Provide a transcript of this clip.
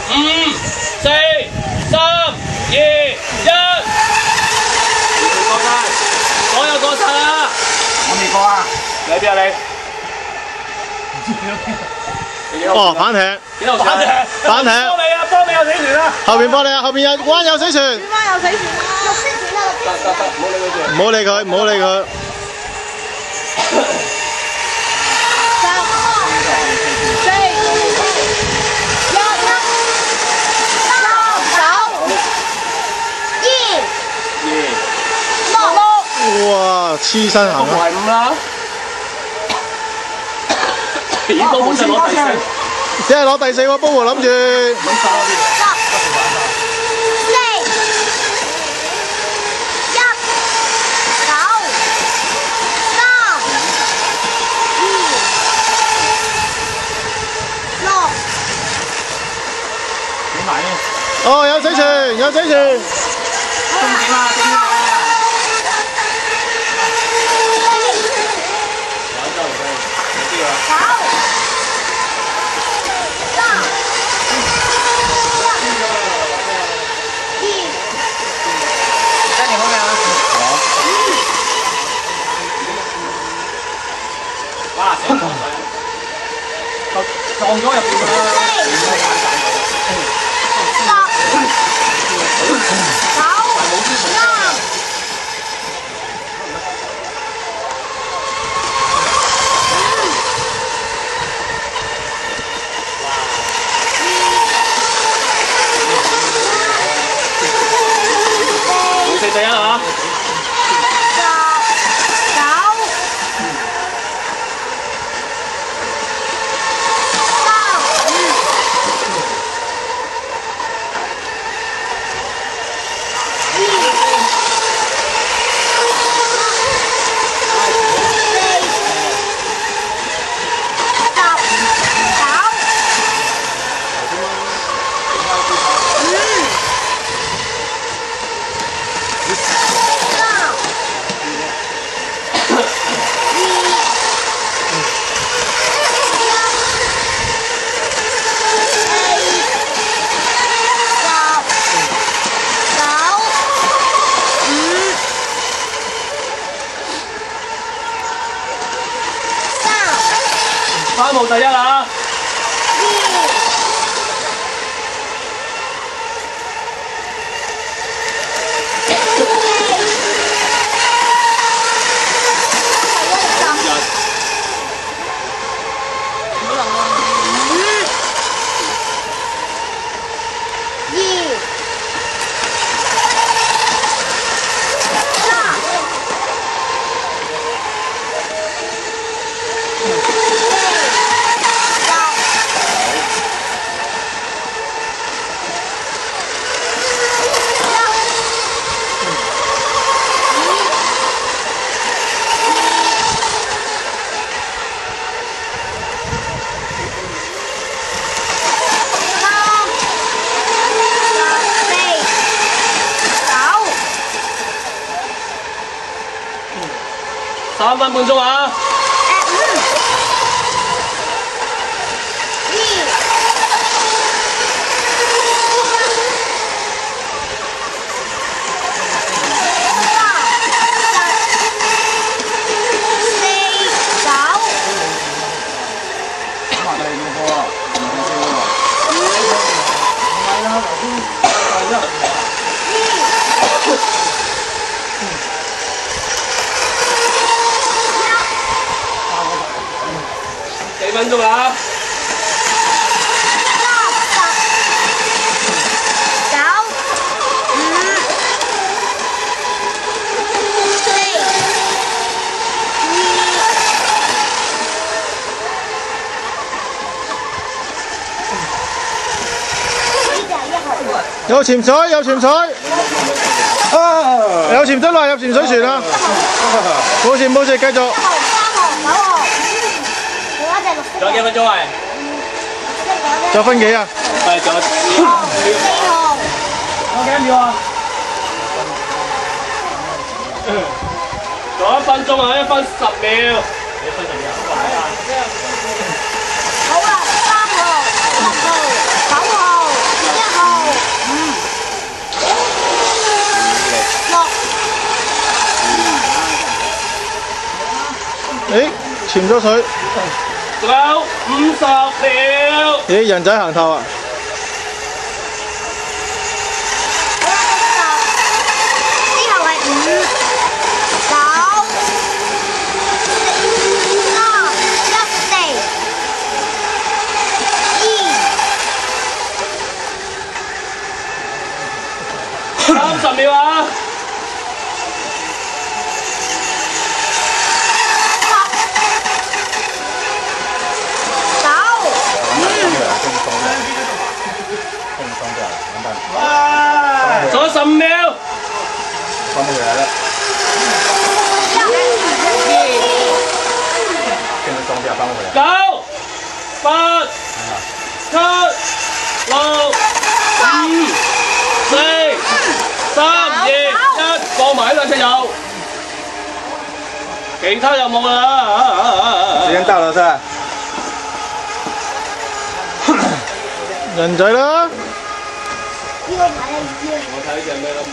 5、4、3、2、1。過晒，所有過晒啦！我未過啊！你喺邊啊你？哦，反艇。幾號反艇？反艇。幫你啊！幫你有死船啦！後邊幫你啊！後邊有灣有死船。灣有死船啦！綠色船啦！唔好理佢住。唔好理佢，唔好理佢。哇！黐身行啊！係5啦。咦？都冇攞第4。只係攞第4個煲喎，諗住。哦，有死船，有死船。哇！成個撞咗入邊啦！4對1啊！3號第1啊！3分半鐘啊！4分鐘啊！有潛水，有潛水，有潛水啦，有潛水船啦，冇事冇事，繼續。仲有幾分鐘係？仲有分幾啊？係仲有4號。有幾多秒啊？仲有1分鐘啊！1分10秒。1分10秒。好啊，3號、6號、9號。潛咗水。仲有50秒。咦，人仔行頭啊！之後係5、9、8、7、6、5、4、3、2、1、30秒啊！仲有15秒。放不回来了。现在装备翻回来。 9、8、7、6、5、4、3、2、1，放埋呢兩隻油，其他就冇啦。時間到了是吧？人仔啦。呢個牌係2啊。我睇隻咩啦嘛？